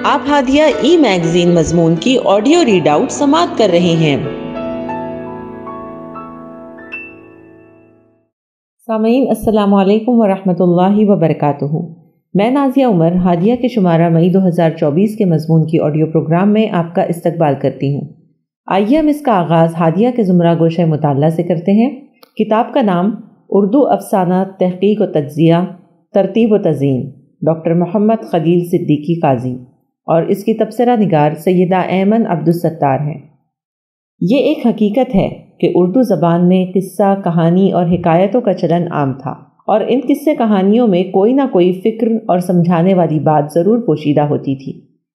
آپ ہادیہ ای میگزین مضمون کی آڈیو ریڈ آؤٹ سماعت کر رہے ہیں۔ سامعین السلام علیکم ورحمۃ اللہ وبرکاتہ۔ میں نازیہ عمر ہادیہ کے شمارہ مئی 2024 کے مضمون کی آڈیو پروگرام میں آپ کا استقبال کرتی ہوں۔ آئیے ہم اس کا آغاز ہادیہ کے زمرہ گوشہ مطالعہ سے کرتے ہیں۔ کتاب کا نام اردو افسانہ تحقیق و تجزیہ، ترتیب و تزئین، ڈاکٹر محمد خلیل صدیقی قاضی، اور اس کی تبصرہ نگار سیدہ ایمن عبدالستار ہیں۔ یہ ایک حقیقت ہے کہ اردو زبان میں قصہ، کہانی اور حکایتوں کا چلن عام تھا، اور ان قصے کہانیوں میں کوئی نہ کوئی فکر اور سمجھانے والی بات ضرور پوشیدہ ہوتی تھی۔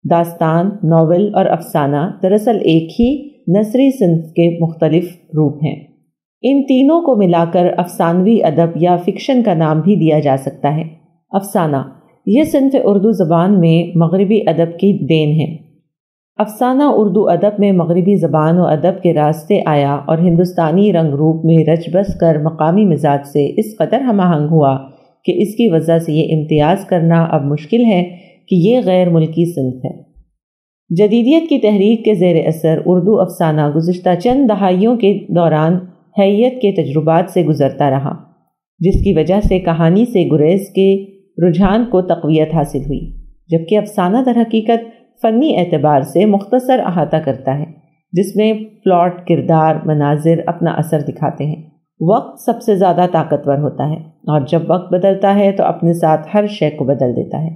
داستان، ناول اور افسانہ دراصل ایک ہی نثری صنف کے مختلف روپ ہیں۔ ان تینوں کو ملا کر افسانوی ادب یا فکشن کا نام بھی دیا جا سکتا ہے۔ افسانہ یہ صنف اردو زبان میں مغربی ادب کی دین ہے۔ افسانہ اردو ادب میں مغربی زبان و ادب کے راستے آیا اور ہندوستانی رنگ روپ میں رچ بس کر مقامی مزاج سے اس قدر ہم آہنگ ہوا کہ اس کی وجہ سے یہ امتیاز کرنا اب مشکل ہے کہ یہ غیر ملکی صنف ہے۔ جدیدیت کی تحریک کے زیر اثر اردو افسانہ گزشتہ چند دہائیوں کے دوران حیت کے تجربات سے گزرتا رہا، جس کی وجہ سے کہانی سے گریز کے رجحان کو تقویت حاصل ہوئی، جبکہ افسانہ در حقیقت فنی اعتبار سے مختصر احاطہ کرتا ہے، جس میں پلاٹ، کردار، مناظر اپنا اثر دکھاتے ہیں۔ وقت سب سے زیادہ طاقتور ہوتا ہے، اور جب وقت بدلتا ہے تو اپنے ساتھ ہر شے کو بدل دیتا ہے،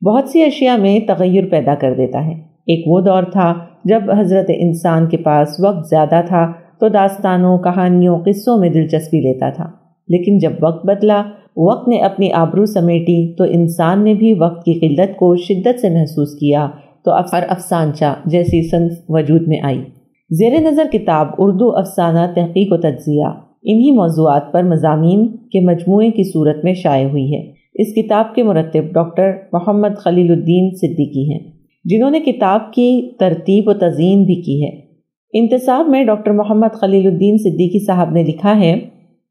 بہت سی اشیاء میں تغیر پیدا کر دیتا ہے۔ ایک وہ دور تھا جب حضرت انسان کے پاس وقت زیادہ تھا تو داستانوں، کہانیوں، قصوں میں دلچسپی لیتا تھا، لیکن جب وقت بدلا، وقت نے اپنی آبرو سمیٹی تو انسان نے بھی وقت کی قلت کو شدت سے محسوس کیا تو افسانچہ جیسی صنف وجود میں آئی۔ زیر نظر کتاب اردو افسانہ تحقیق و تجزیہ انہی موضوعات پر مضامین کے مجموعے کی صورت میں شائع ہوئی ہے۔ اس کتاب کے مرتب ڈاکٹر محمد خلیل الدین صدیقی ہیں، جنہوں نے کتاب کی ترتیب و تزئین بھی کی ہے۔ انتصاب میں ڈاکٹر محمد خلیل الدین صدیقی صاحب نے لکھا ہے: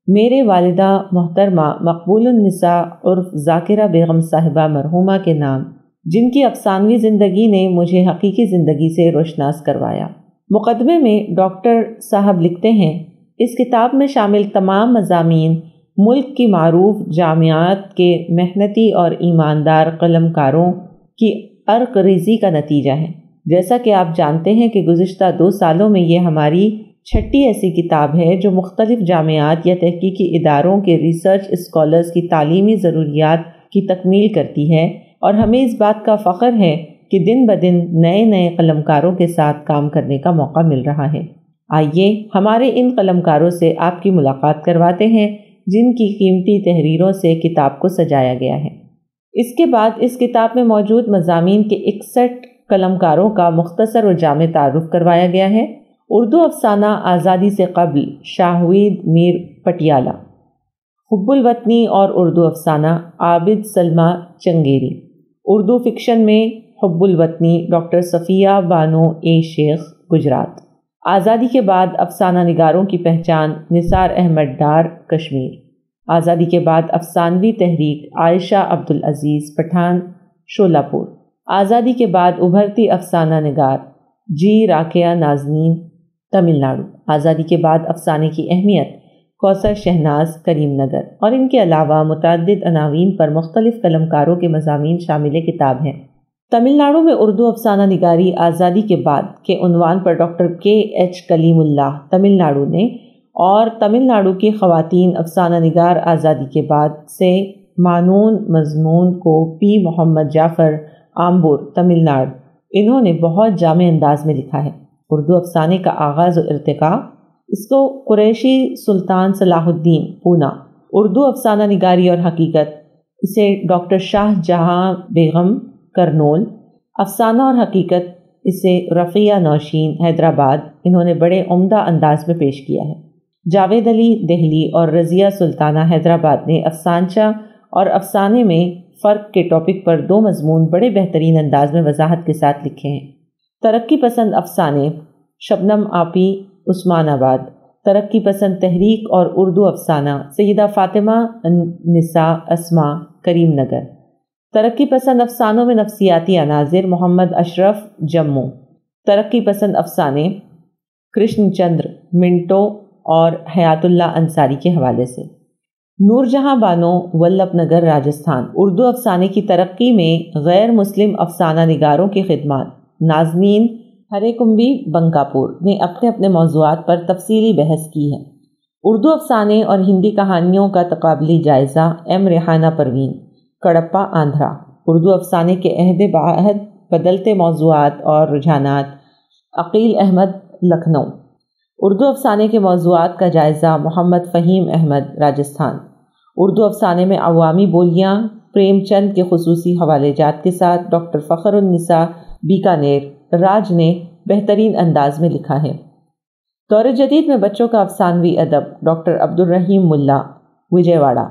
میرے والدہ محترمہ مقبول النساء عرف ذاکرہ بیگم صاحبہ مرحومہ کے نام، جن کی افسانوی زندگی نے مجھے حقیقی زندگی سے روشناس کروایا۔ مقدمے میں ڈاکٹر صاحب لکھتے ہیں: اس کتاب میں شامل تمام مضامین ملک کی معروف جامعات کے محنتی اور ایماندار قلم کاروں کی عرق ریزی کا نتیجہ ہے۔ جیسا کہ آپ جانتے ہیں کہ گزشتہ 2 سالوں میں یہ ہماری 6ٹھی ایسی کتاب ہے جو مختلف جامعات یا تحقیقی اداروں کے ریسرچ اسکالرز کی تعلیمی ضروریات کی تکمیل کرتی ہے، اور ہمیں اس بات کا فخر ہے کہ دن بدن نئے قلمکاروں کے ساتھ کام کرنے کا موقع مل رہا ہے۔ آئیے ہمارے ان قلمکاروں سے آپ کی ملاقات کرواتے ہیں جن کی قیمتی تحریروں سے کتاب کو سجایا گیا ہے۔ اس کے بعد اس کتاب میں موجود مضامین کے 61 قلمکاروں کا مختصر و جامع تعارف کروایا گیا ہے۔ اردو افسانہ آزادی سے قبل شاہوید میر پٹیالہ، حب الوطنی اور اردو افسانہ عابد سلمہ چنگیری، اردو فکشن میں حب الوطنی ڈاکٹر صفیہ بانو اے شیخ گجرات، آزادی کے بعد افسانہ نگاروں کی پہچان نثار احمد ڈار کشمیر، آزادی کے بعد افسانوی تحریک عائشہ عبدالعزیز پٹھان شولاپور، آزادی کے بعد ابھرتی افسانہ نگار جی راکیہ نازنین تمل ناڈو، آزادی کے بعد افسانے کی اہمیت کوثر شہناز کریم نگر، اور ان کے علاوہ متعدد عناوین پر مختلف قلمکاروں کے مضامین شامل کتاب ہیں۔ تمل ناڈو میں اردو افسانہ نگاری آزادی کے بعد کے عنوان پر ڈاکٹر کے ایچ کلیم اللہ تمل ناڈو نے، اور تمل ناڈو کی خواتین افسانہ نگار آزادی کے بعد سے مانون مضمون کو پی محمد جعفر آمبور تمل ناڈو، انہوں نے بہت جامع انداز میں لکھا ہے۔ اردو افسانے کا آغاز و ارتقاء اس کو قریشی سلطان صلاح الدین پونا، اردو افسانہ نگاری اور حقیقت اسے ڈاکٹر شاہ جہاں بیگم کرنول، افسانہ اور حقیقت اسے رفیہ نوشین حیدرآباد، انہوں نے بڑے عمدہ انداز میں پیش کیا ہے۔ جاوید علی دہلی اور رضیہ سلطانہ حیدرآباد نے افسانچہ اور افسانے میں فرق کے ٹاپک پر 2 مضمون بڑے بہترین انداز میں وضاحت کے ساتھ لکھے ہیں۔ ترقی پسند افسانے شبنم آپی عثمان آباد، ترقی پسند تحریک اور اردو افسانہ سیدہ فاطمہ نساء اسما کریم نگر، ترقی پسند افسانوں میں نفسیاتی عناصر محمد اشرف جموں، ترقی پسند افسانے کرشن چندر منٹو اور حیات اللہ انصاری کے حوالے سے۔ نور جہاں بانو، ولبھ نگر، راجستھان۔ اردو افسانے کی ترقی میں غیر مسلم افسانہ نگاروں کی خدمات۔ نازنین ہریکمبی بنکاپور نے اپنے اپنے موضوعات پر تفصیلی بحث کی ہے۔ اردو افسانے اور ہندی کہانیوں کا تقابلی جائزہ، ایم ریحانہ پروین، کڑپا، آندھرا۔ اردو افسانے کے عہد بعہد بدلتے موضوعات اور رجحانات، عقیل احمد، لکھنؤ۔ اردو افسانے کے موضوعات کا جائزہ، محمد فہیم احمد، راجستھان۔ اردو افسانے میں عوامی بولیاں، پریم چند کے خصوصی حوالے جات کے ساتھ ڈاکٹر فخر النساء، بیکانیر۔ راج نے بہترین انداز میں لکھا ہے۔ دور جدید میں بچوں کا افسانوی ادب، ڈاکٹر عبد الرحیم ملا، وجے واڑہ۔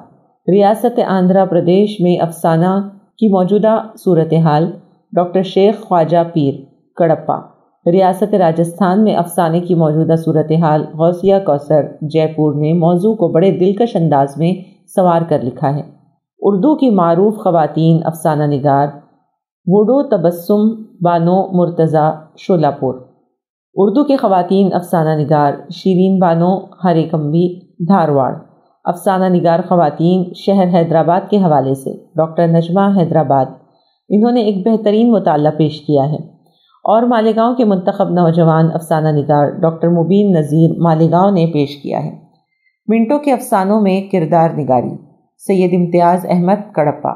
ریاست آندھرا پردیش میں افسانہ کی موجودہ صورتحال، ڈاکٹر شیخ خواجہ پیر، کڑپا۔ ریاست راجستھان میں افسانے کی موجودہ صورتحال، غوثیہ کوثر، جے پور نے موضوع کو بڑے دلکش انداز میں سنوار کر لکھا ہے۔ اردو کی معروف خواتین افسانہ نگار، وڈو تبسم بانو مرتضی، شولاپور۔ اردو کے خواتین افسانہ نگار، شیرین بانو ہریکمبی، دھارواڑ۔ افسانہ نگار خواتین، شہر حیدرآباد کے حوالے سے، ڈاکٹر نجمہ، حیدرآباد۔ انہوں نے ایک بہترین مطالعہ پیش کیا ہے۔ اور مالیگاؤں کے منتخب نوجوان افسانہ نگار ڈاکٹر مبین نذیر، مالیگاؤں نے پیش کیا ہے۔ منٹو کے افسانوں میں کردار نگاری، سید امتیاز احمد، کڑپا۔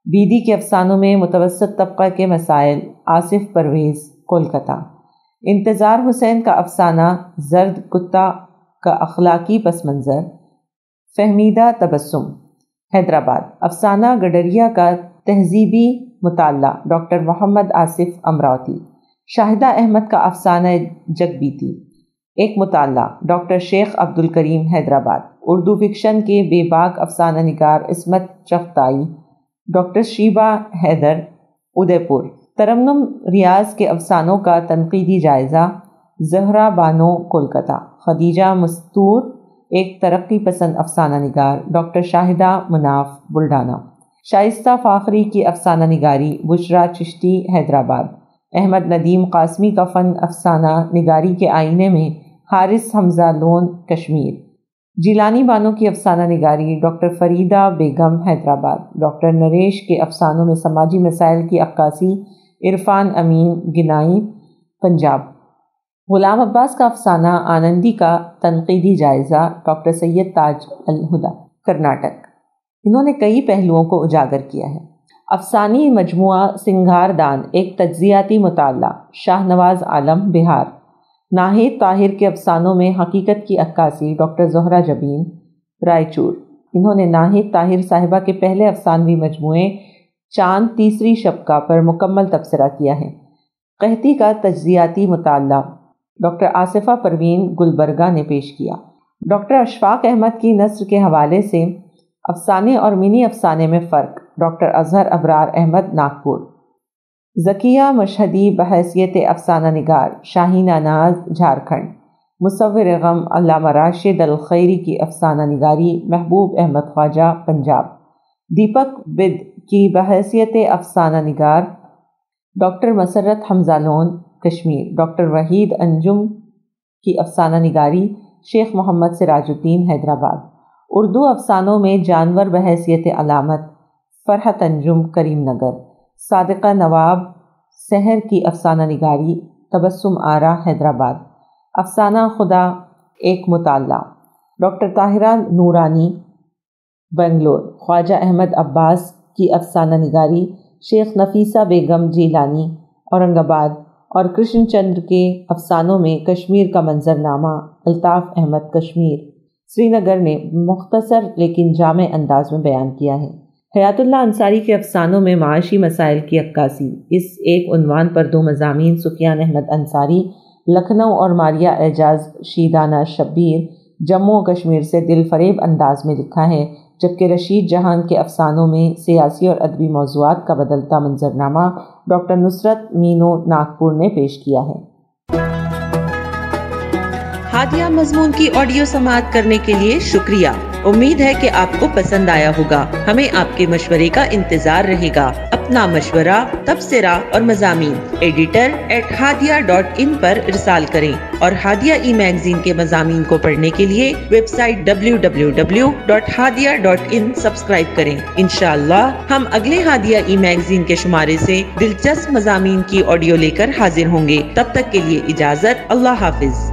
بیدی کے افسانوں میں متوسط طبقہ کے مسائل، آصف پرویز، کولکتہ۔ انتظار حسین کا افسانہ زرد کتا کا اخلاقی پس منظر، فہمیدہ تبسم، حیدرآباد۔ افسانہ گڈریا کا تہذیبی مطالعہ، ڈاکٹر محمد آصف، امراوتی۔ شاہدہ احمد کا افسانہ جگ بیتی، ایک مطالعہ، ڈاکٹر شیخ عبد الکریم، حیدرآباد۔ اردو فکشن کے بے باک افسانہ نگار عصمت چغتائی، ڈاکٹر شیبہ حیدر، ادے پور۔ ترنم ریاض کے افسانوں کا تنقیدی جائزہ، زہرا بانو، کولکتہ۔ خدیجہ مستور، ایک ترقی پسند افسانہ نگار، ڈاکٹر شاہدہ مناف، بلڈانہ۔ شائستہ فاخری کی افسانہ نگاری، بشرا چشتی، حیدرآباد۔ احمد ندیم قاسمی کا فن افسانہ نگاری کے آئینے میں، حارث حمزہ لون، کشمیر۔ جیلانی بانو کی افسانہ نگاری، ڈاکٹر فریدہ بیگم، حیدرآباد۔ ڈاکٹر نریش کے افسانوں میں سماجی مسائل کی عکاسی، عرفان امین، گنائی، پنجاب۔ غلام عباس کا افسانہ آنندی کا تنقیدی جائزہ، ڈاکٹر سید تاج الہدیٰ، کرناٹک۔ انہوں نے کئی پہلوؤں کو اجاگر کیا ہے۔ افسانی مجموعہ سنگھار دان، ایک تجزیاتی مطالعہ، شاہ نواز عالم، بہار۔ ناہید طاہر کے افسانوں میں حقیقت کی عکاسی، ڈاکٹر زہرہ جبین، رائچور۔ انہوں نے ناہید طاہر صاحبہ کے پہلے افسانوی مجموعے چاند تیسری شب کا پر مکمل تبصرہ کیا ہے۔ قحطی کا تجزیاتی مطالعہ، ڈاکٹر آصفہ پروین، گلبرگہ نے پیش کیا۔ ڈاکٹر اشفاق احمد کی نثر کے حوالے سے، افسانے اور منی افسانے میں فرق، ڈاکٹر اظہر ابرار احمد، ناگپور۔ ذکیہ مشہدی بحیثیت افسانہ نگار، شاہین اناز، جھارکھنڈ۔ مصور غم، علامہ راشد الخیری کی افسانہ نگاری، محبوب احمد خواجہ، پنجاب۔ دیپک بدھ کی بحیثیت افسانہ نگار، ڈاکٹر مسرت حمزہ لون، کشمیر۔ ڈاکٹر وحید انجم کی افسانہ نگاری، شیخ محمد سراج الدین، حیدرآباد۔ اردو افسانوں میں جانور بحیثیت علامت، فرحت انجم، کریم نگر۔ صادقہ نواب سحر کی افسانہ نگاری، تبسم آرا، حیدرآباد۔ افسانہ خدا، ایک مطالعہ، ڈاکٹر طاہرہ نورانی، بنگلور۔ خواجہ احمد عباس کی افسانہ نگاری، شیخ نفیسہ بیگم جیلانی، اورنگ آباد۔ اور کرشن چندر کے افسانوں میں کشمیر کا منظرنامہ، الطاف احمد، کشمیر۔ سری نگر نے مختصر لیکن جامع انداز میں بیان کیا ہے۔ حیات اللہ انصاری کے افسانوں میں معاشی مسائل کی عکاسی، اس ایک عنوان پر 2 مضامین سفیان احمد انصاری، لکھنؤ، اور ماریہ اعجاز شیدانہ شبیر، جموں و کشمیر سے دل فریب انداز میں لکھا ہے، جبکہ رشید جہان کے افسانوں میں سیاسی اور ادبی موضوعات کا بدلتا منظرنامہ ڈاکٹر نصرت مینو، ناگپور نے پیش کیا ہے۔ ہادیہ مضمون کی آڈیو سماعت کرنے کے لیے شکریہ۔ امید ہے کہ آپ کو پسند آیا ہوگا. ہمیں آپ کے مشورے کا انتظار رہے گا. اپنا مشورہ، تبصرہ اور مضامین editor@hadia.in پر ارسال کریں اور ہادیہ ای میگزین کے مضامین کو پڑھنے کے لیے ویب سائٹ www.hadia.in سبسکرائب کریں. انشاءاللہ ہم اگلے ہادیہ ای میگزین کے شمارے سے دلچسپ مضامین کی آڈیو لے کر حاضر ہوں گے. تب تک کے لیے اجازت. اللہ حافظ.